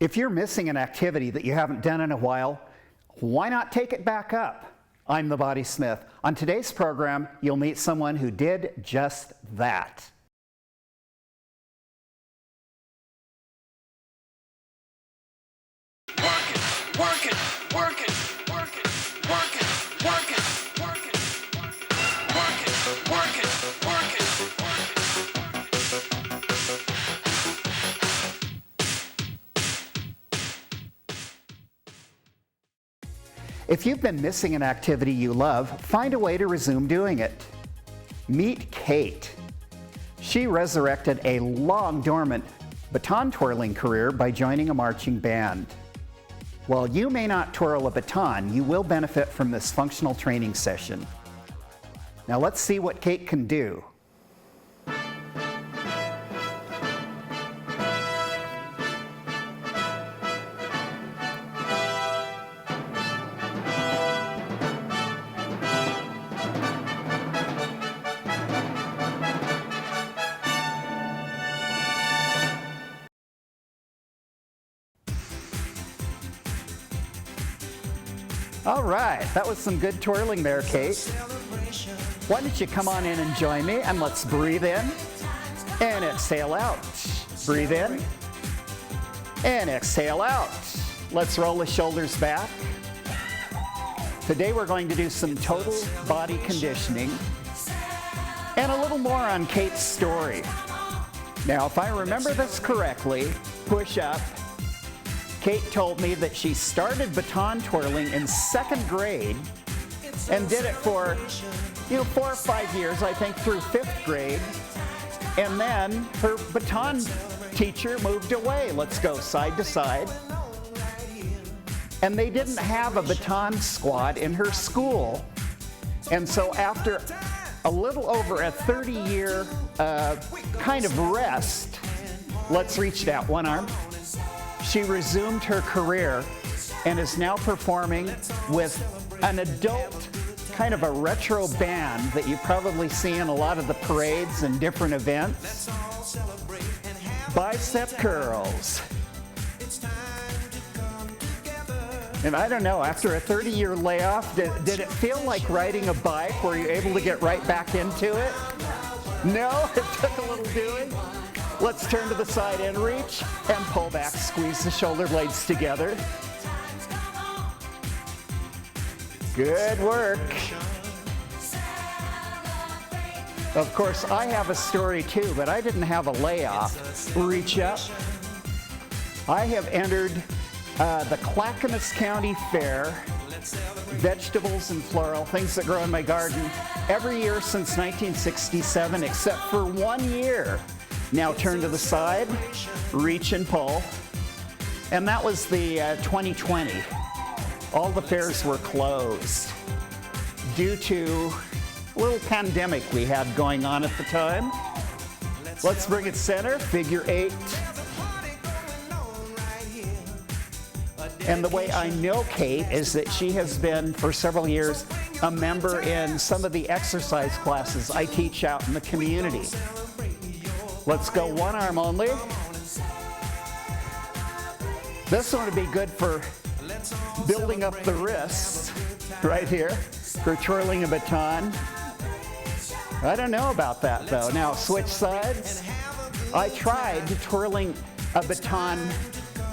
If you're missing an activity that you haven't done in a while, why not take it back up? I'm the Body Smith. On today's program, you'll meet someone who did just that. Work it, work it, work it, work it, work it, work it, work it, work it, work it, work it, work it. If you've been missing an activity you love, find a way to resume doing it. Meet Kate. She resurrected a long dormant baton twirling career by joining a marching band. While you may not twirl a baton, you will benefit from this functional training session. Now let's see what Kate can do. All right, that was some good twirling there, Kate. Why don't you come on in and join me, and let's breathe in and exhale out. Breathe in and exhale out. Let's roll the shoulders back. Today we're going to do some total body conditioning and a little more on Kate's story. Now, if I remember this correctly, push up. Kate told me that she started baton twirling in 2nd grade and did it for, 4 or 5 years, I think, through 5th grade. And then her baton teacher moved away. Let's go side to side. And they didn't have a baton squad in her school. And so after a little over a 30-year kind of rest, let's reach it out, one arm. She resumed her career and is now performing with an adult, kind of a retro band that you probably see in a lot of the parades and different events. Bicep curls. And I don't know, after a 30-year layoff, did it feel like riding a bike? Were you able to get right back into it? No, it took a little doing. Let's turn to the side and reach and pull back. Squeeze the shoulder blades together. Good work. Of course, I have a story too, but I didn't have a layoff. Reach up. I have entered the Clackamas County Fair, vegetables and floral, things that grow in my garden, every year since 1967, except for 1 year. Now turn to the side, reach and pull. And that was the 2020. All the fairs were closed due to a little pandemic we had going on at the time. Let's bring it center, figure 8. And the way I know Kate is that she has been, for several years, a member in some of the exercise classes I teach out in the community. Let's go one arm only. This one would be good for building up the wrists, right here, for twirling a baton. I don't know about that though. Now switch sides. I tried twirling a baton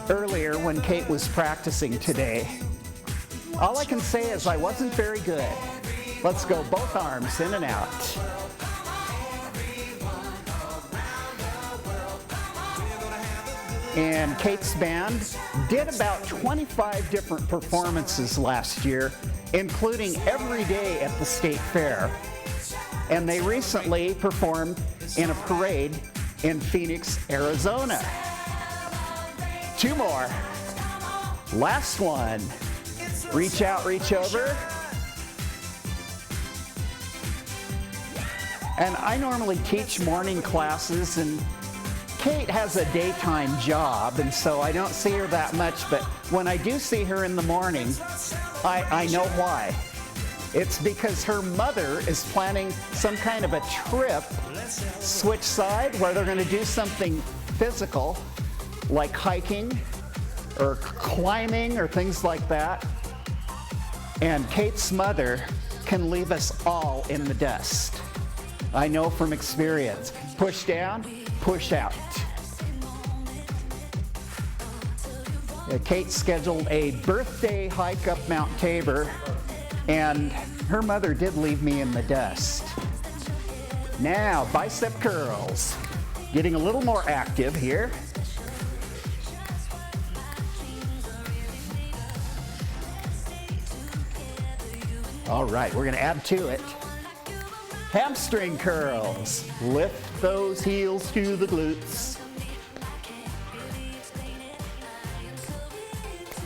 earlier when Kate was practicing today. All I can say is I wasn't very good. Let's go both arms in and out. And Kate's band did about 25 different performances last year, including every day at the state fair. And they recently performed in a parade in Phoenix, Arizona. 2 more. Last one. Reach out, reach over. And I normally teach morning classes, and Kate has a daytime job, and so I don't see her that much, but when I do see her in the morning, I know why. It's because her mother is planning some kind of a trip, switch side, where they're going to do something physical, like hiking or climbing or things like that. And Kate's mother can leave us all in the dust. I know from experience. Push down, push out. Kate scheduled a birthday hike up Mount Tabor, and her mother did leave me in the dust. Now, bicep curls. Getting a little more active here. All right, we're gonna add to it. Hamstring curls. Lift those heels to the glutes.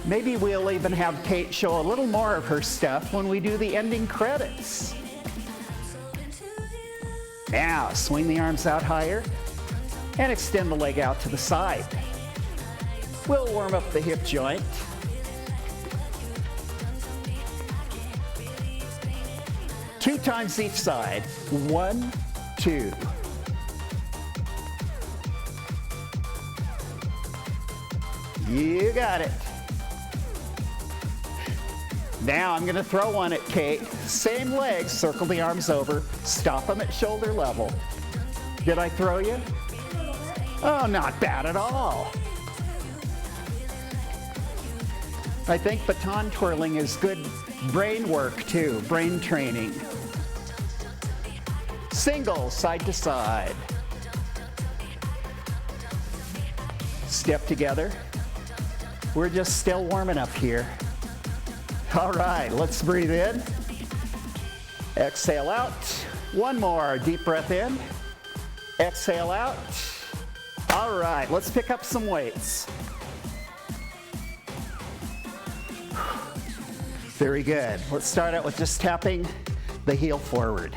Maybe we'll even have Kate show a little more of her stuff when we do the ending credits. Now, swing the arms out higher and extend the leg out to the side. We'll warm up the hip joint. Two times each side. 1, 2. You got it. Now I'm going to throw one at Kate. Same legs, circle the arms over, stop them at shoulder level. Did I throw you? Oh, not bad at all. I think baton twirling is good brain work too, brain training. Single, side to side. Step together. We're just still warming up here. All right, let's breathe in. Exhale out. One more, deep breath in. Exhale out. All right, let's pick up some weights. Very good. Let's start out with just tapping the heel forward.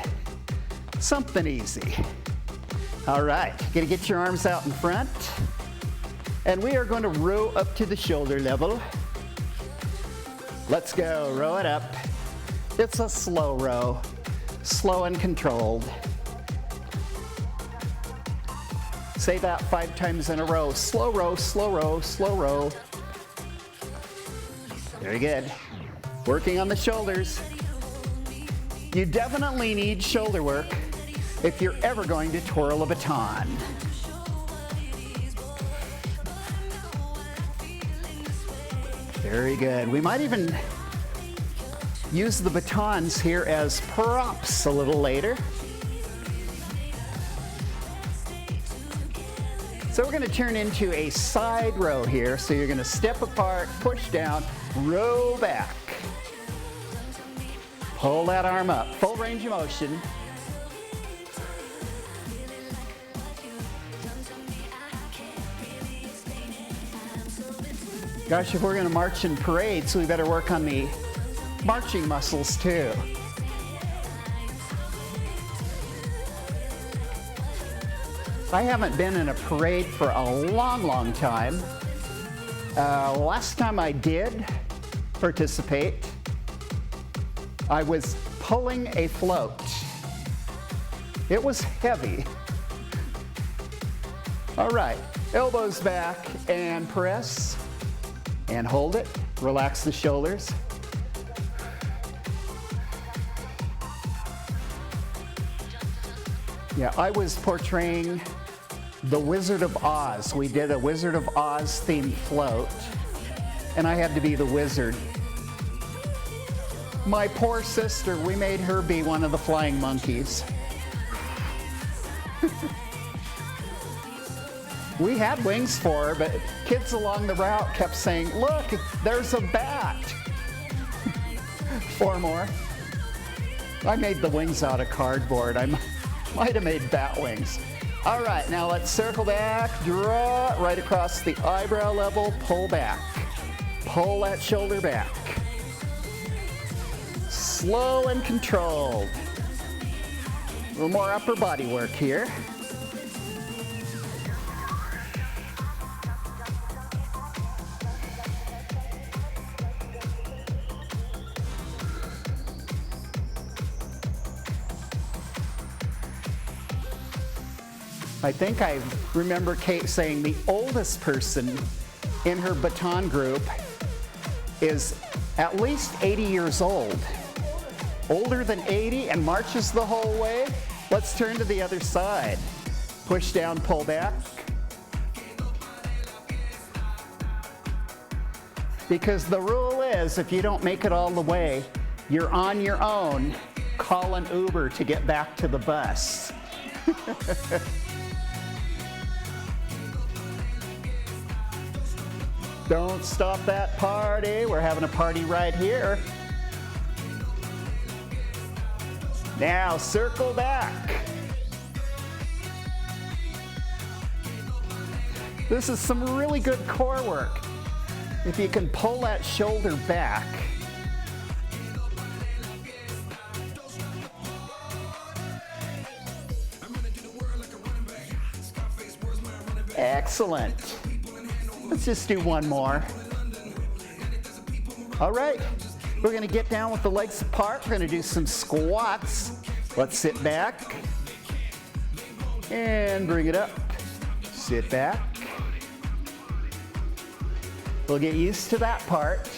Something easy. All right, gonna get your arms out in front. And we are going to row up to the shoulder level. Let's go, row it up. It's a slow row, slow and controlled. Say that 5 times in a row. Slow row, slow row, slow row. Very good. Working on the shoulders. You definitely need shoulder work if you're ever going to twirl a baton. Very good. We might even use the batons here as props a little later. So we're going to turn into a side row here. So you're going to step apart, push down, row back. Pull that arm up, full range of motion. Gosh, if we're going to march in parades, we better work on the marching muscles too. I haven't been in a parade for a long, long time. Last time I did participate, I was pulling a float. It was heavy. All right, elbows back and press. And hold it, relax the shoulders. Yeah, I was portraying the Wizard of Oz. We did a Wizard of Oz themed float, and I had to be the wizard. My poor sister, we made her be one of the flying monkeys. We had wings for her, but kids along the route kept saying, look, there's a bat. 4 more. I made the wings out of cardboard. I might have made bat wings. All right, now let's circle back, draw right across the eyebrow level, pull back. Pull that shoulder back. Slow and controlled. A little more upper body work here. I think I remember Kate saying the oldest person in her baton group is at least 80 years old. Older than 80 and marches the whole way? Let's turn to the other side. Push down, pull back. Because the rule is, if you don't make it all the way, you're on your own. Call an Uber to get back to the bus. Don't stop that party. We're having a party right here. Now circle back. This is some really good core work. If you can pull that shoulder back. Excellent. Let's just do one more. All right, we're gonna get down with the legs apart. We're gonna do some squats. Let's sit back and bring it up. Sit back. We'll get used to that part.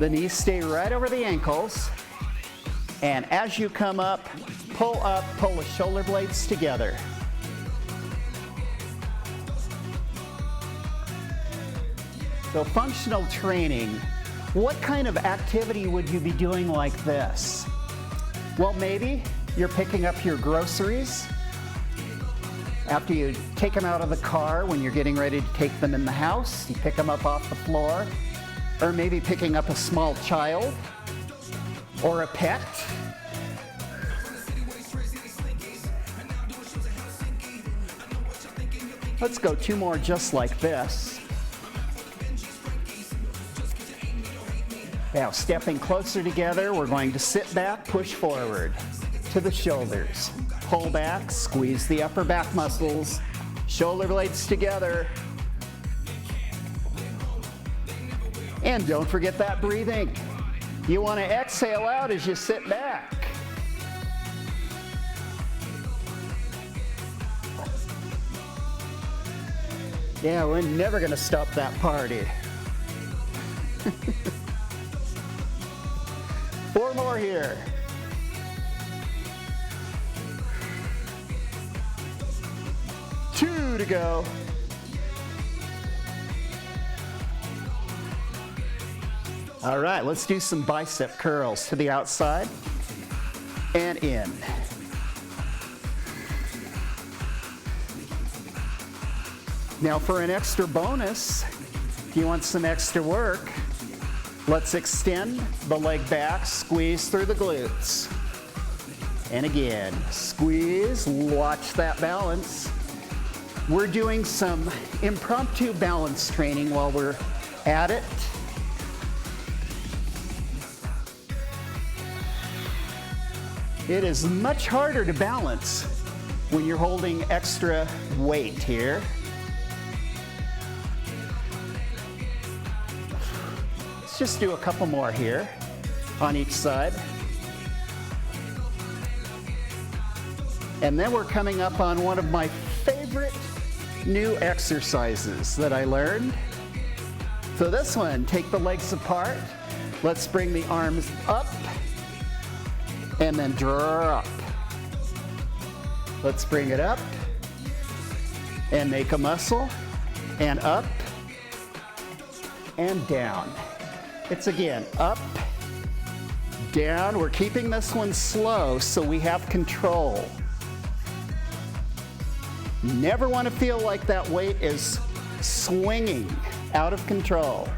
The knees stay right over the ankles. And as you come up, pull the shoulder blades together. So functional training, what kind of activity would you be doing like this? Well, maybe you're picking up your groceries after you take them out of the car when you're getting ready to take them in the house. You pick them up off the floor. Or maybe picking up a small child or a pet. Let's go two more just like this. Now, stepping closer together, we're going to sit back, push forward to the shoulders. Pull back, squeeze the upper back muscles, shoulder blades together. And don't forget that breathing. You want to exhale out as you sit back. Yeah, we're never going to stop that party. 4 more here. Two to go. All right, let's do some bicep curls to the outside and in. Now for an extra bonus, if you want some extra work, let's extend the leg back, squeeze through the glutes. And again, squeeze, watch that balance. We're doing some impromptu balance training while we're at it. It is much harder to balance when you're holding extra weight here. Let's just do a couple more here on each side. And then we're coming up on one of my favorite new exercises that I learned. So this one, take the legs apart. Let's bring the arms up and then drop. Let's bring it up and make a muscle and up and down. It's again up, down. We're keeping this one slow so we have control. Never want to feel like that weight is swinging out of control.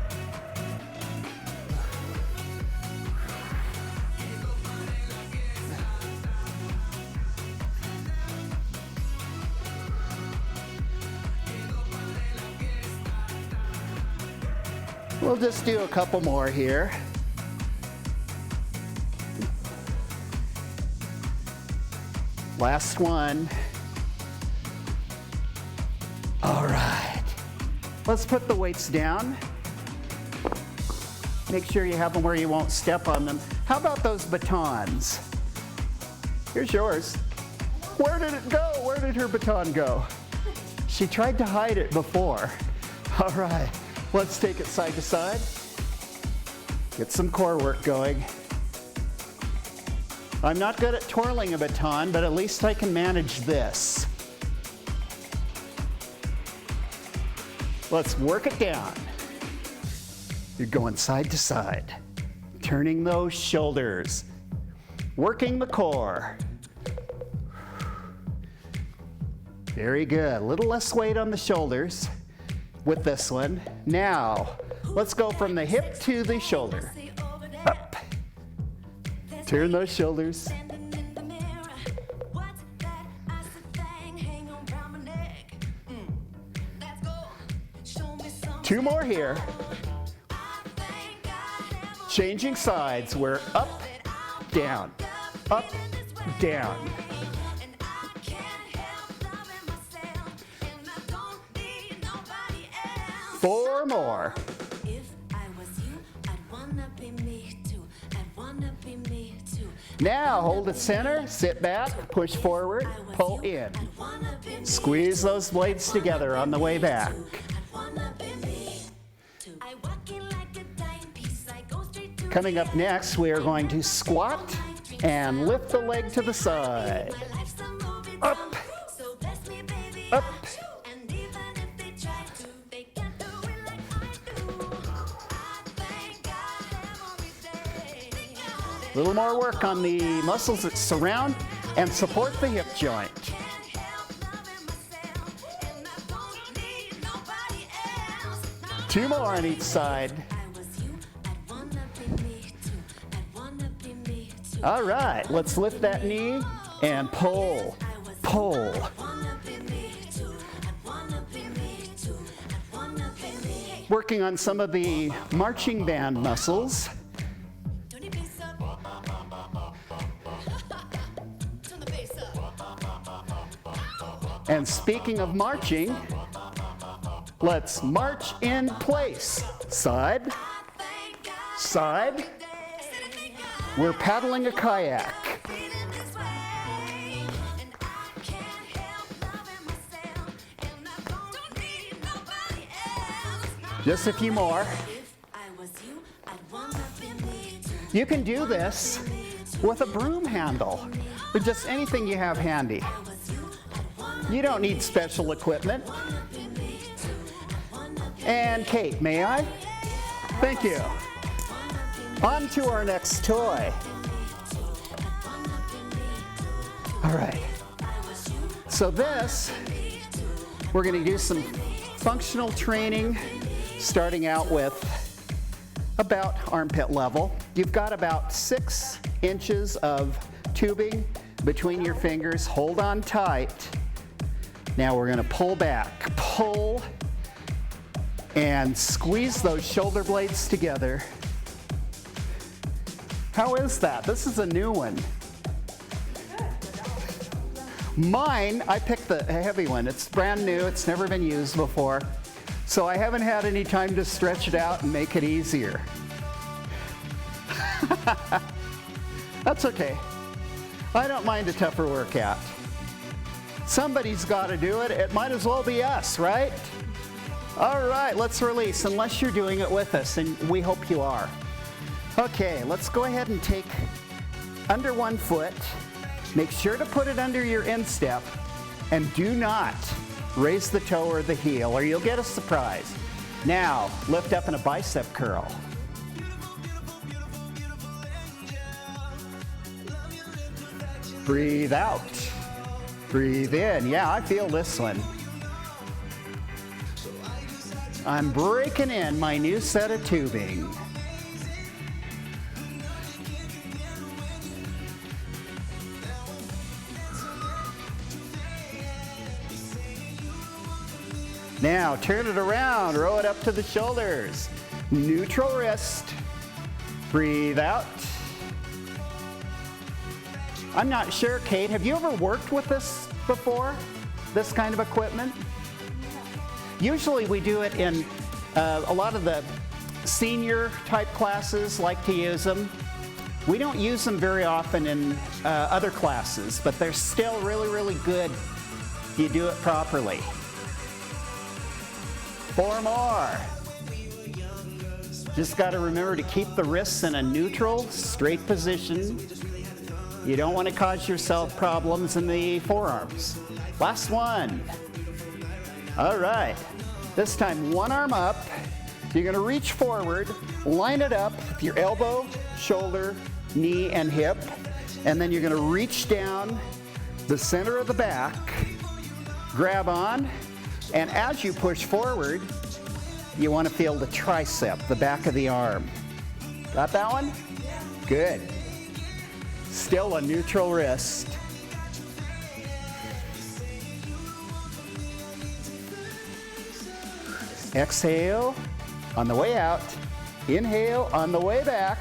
We'll just do a couple more here. Last one. All right. Let's put the weights down. Make sure you have them where you won't step on them. How about those batons? Here's yours. Where did it go? Where did her baton go? She tried to hide it before. All right. Let's take it side to side. Get some core work going. I'm not good at twirling a baton, but at least I can manage this. Let's work it down. You're going side to side, turning those shoulders, working the core. Very good. A little less weight on the shoulders with this one. Now, let's go from the hip to the shoulder. Up. Turn those shoulders. 2 more here. Changing sides. We're up, down, up, down. 4 more. Now hold it center, sit back, push forward, pull in. Squeeze those blades together on the way back. Coming up next, we are going to squat and lift the leg to the side. Up, up. A little more work on the muscles that surround and support the hip joint. Two more on each side. All right, let's lift that knee and pull, pull. Working on some of the marching band muscles. And speaking of marching, let's march in place. Side, side. We're paddling a kayak. Just a few more. You can do this with a broom handle, or just anything you have handy. You don't need special equipment. And Kate, may I? Thank you. On to our next toy. All right. So this, we're going to do some functional training, starting out with about armpit level. You've got about 6 inches of tubing between your fingers. Hold on tight. Now we're going to pull back, pull, and squeeze those shoulder blades together. How is that? This is a new one. Mine, I picked the heavy one. It's brand new. It's never been used before. So I haven't had any time to stretch it out and make it easier. That's okay. I don't mind a tougher workout. Somebody's got to do it. It might as well be us, right? All right, let's release, unless you're doing it with us, and we hope you are. Okay, let's go ahead and take under one foot. Make sure to put it under your instep, and do not raise the toe or the heel, or you'll get a surprise. Now, lift up in a bicep curl. Breathe out. Breathe in. Yeah, I feel this one. I'm breaking in my new set of tubing. Now turn it around, row it up to the shoulders. Neutral wrist. Breathe out. I'm not sure, Kate, have you ever worked with this before? This kind of equipment? Usually we do it in a lot of the senior type classes like to use them. We don't use them very often in other classes, but they're still really, really good if you do it properly. 4 more. Just got to remember to keep the wrists in a neutral, straight position. You don't want to cause yourself problems in the forearms. Last one. All right. This time, one arm up. You're going to reach forward, line it up with your elbow, shoulder, knee, and hip. And then you're going to reach down the center of the back, grab on, and as you push forward, you want to feel the tricep, the back of the arm. Got that one? Good. Still a neutral wrist. Exhale on the way out. Inhale on the way back.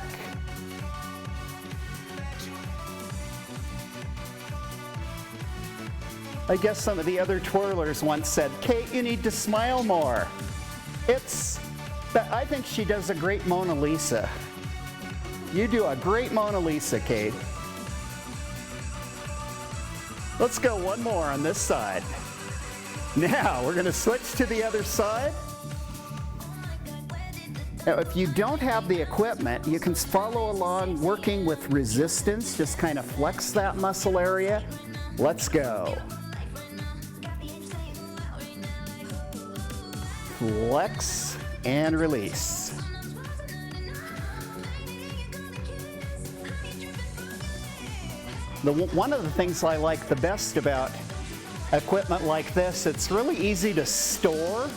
I guess some of the other twirlers once said, Kate, you need to smile more. I think she does a great Mona Lisa. You do a great Mona Lisa, Kate. Let's go one more on this side. Now, we're going to switch to the other side. Now, if you don't have the equipment, you can follow along working with resistance. Just kind of flex that muscle area. Let's go. Flex and release. One of the things I like the best about equipment like this, it's really easy to store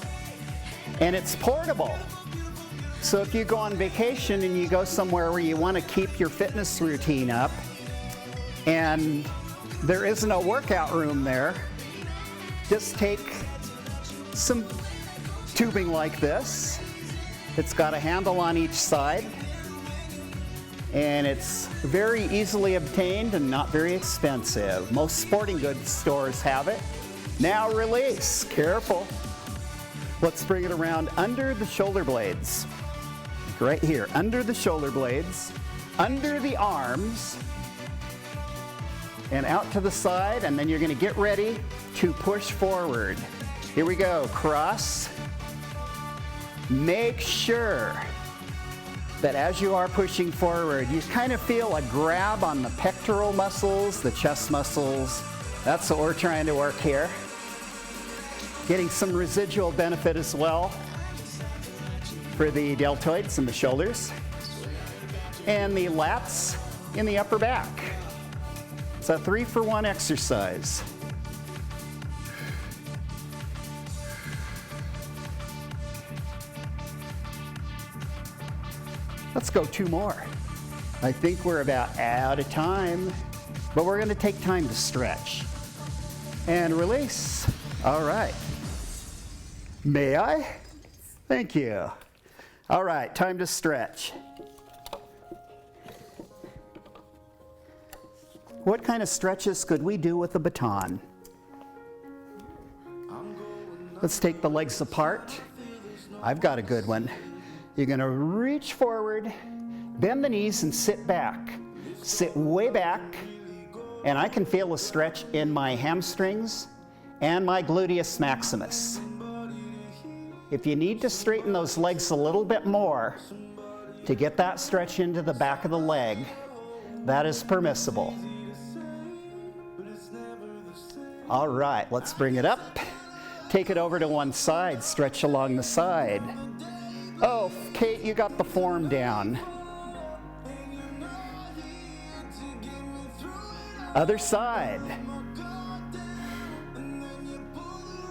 and it's portable. So if you go on vacation and you go somewhere where you want to keep your fitness routine up and there isn't a workout room there, just take some tubing like this. It's got a handle on each side and it's very easily obtained and not very expensive. Most sporting goods stores have it. Now release, careful. Let's bring it around under the shoulder blades. Right here, under the shoulder blades, under the arms, and out to the side, and then you're going to get ready to push forward. Here we go, cross. Make sure that as you are pushing forward, you kind of feel a grab on the pectoral muscles, the chest muscles. That's what we're trying to work here. Getting some residual benefit as well for the deltoids and the shoulders, and the lats in the upper back. It's a 3-for-1 exercise. Let's go 2 more. I think we're about out of time, but we're going to take time to stretch. And release. All right. May I? Thank you. All right, time to stretch. What kind of stretches could we do with a baton? Let's take the legs apart. I've got a good one. You're going to reach forward, bend the knees, and sit back. Sit way back, and I can feel a stretch in my hamstrings and my gluteus maximus. If you need to straighten those legs a little bit more to get that stretch into the back of the leg, that is permissible. All right, let's bring it up. Take it over to one side, stretch along the side. Oh, Kate, you got the form down. Other side.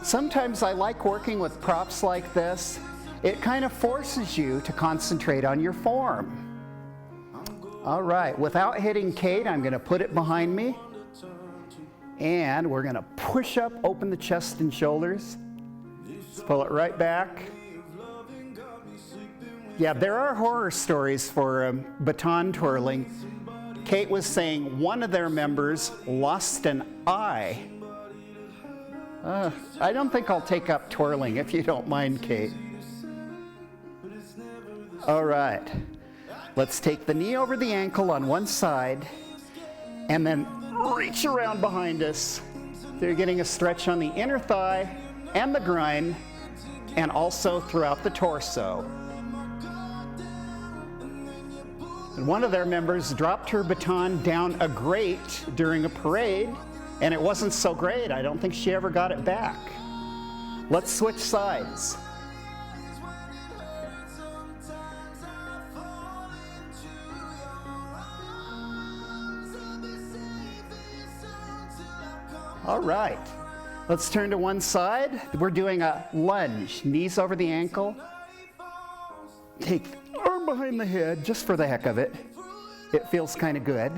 Sometimes I like working with props like this. It kind of forces you to concentrate on your form. All right, without hitting Kate, I'm going to put it behind me. And we're going to push up, open the chest and shoulders. Let's pull it right back. Yeah, there are horror stories for baton twirling. Kate was saying one of their members lost an eye. I don't think I'll take up twirling, if you don't mind, Kate. All right. Let's take the knee over the ankle on one side and then reach around behind us. So you're getting a stretch on the inner thigh and the groin and also throughout the torso. And one of their members dropped her baton down a grate during a parade, and it wasn't so great. I don't think she ever got it back. Let's switch sides. All right, let's turn to one side. We're doing a lunge, knees over the ankle. Take the arm behind the head just for the heck of it. It feels kind of good.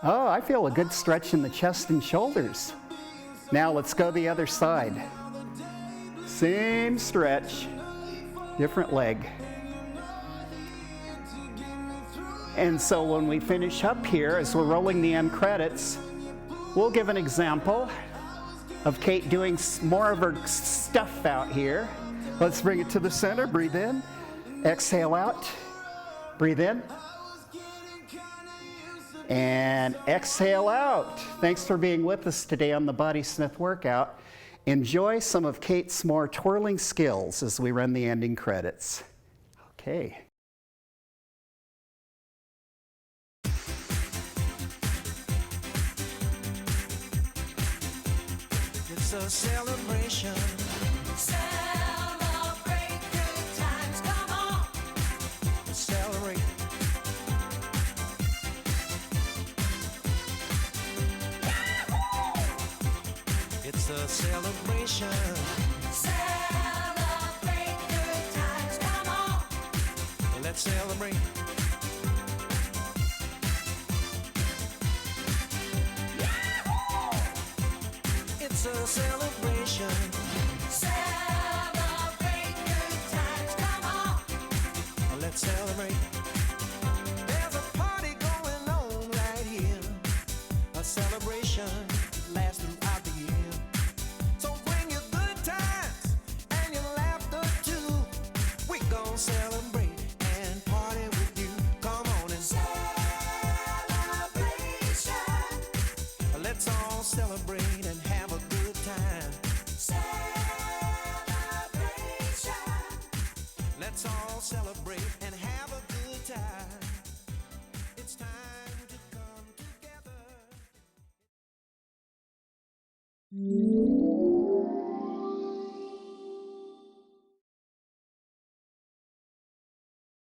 Oh, I feel a good stretch in the chest and shoulders. Now let's go the other side. Same stretch, different leg. And so when we finish up here, as we're rolling the end credits, we'll give an example of Kate doing more of her stuff out here. Let's bring it to the center. Breathe in. Exhale out. Breathe in. And exhale out. Thanks for being with us today on the Body Smith Workout. Enjoy some of Kate's more twirling skills as we run the ending credits. Okay. It's a celebration. Celebrate good times, come on. Celebrate. It's a celebration. Celebrate good times, come on. Let's celebrate. It's a celebration. Celebrate good times, come on. Let's celebrate. There's a party going on right here. A celebration lasts throughout the year. So bring your good times and your laughter too. We gon' celebrate and party with you. Come on and celebration. Let's all celebrate and have a good time. Celebration. Let's all celebrate and have a good time. It's time to come together.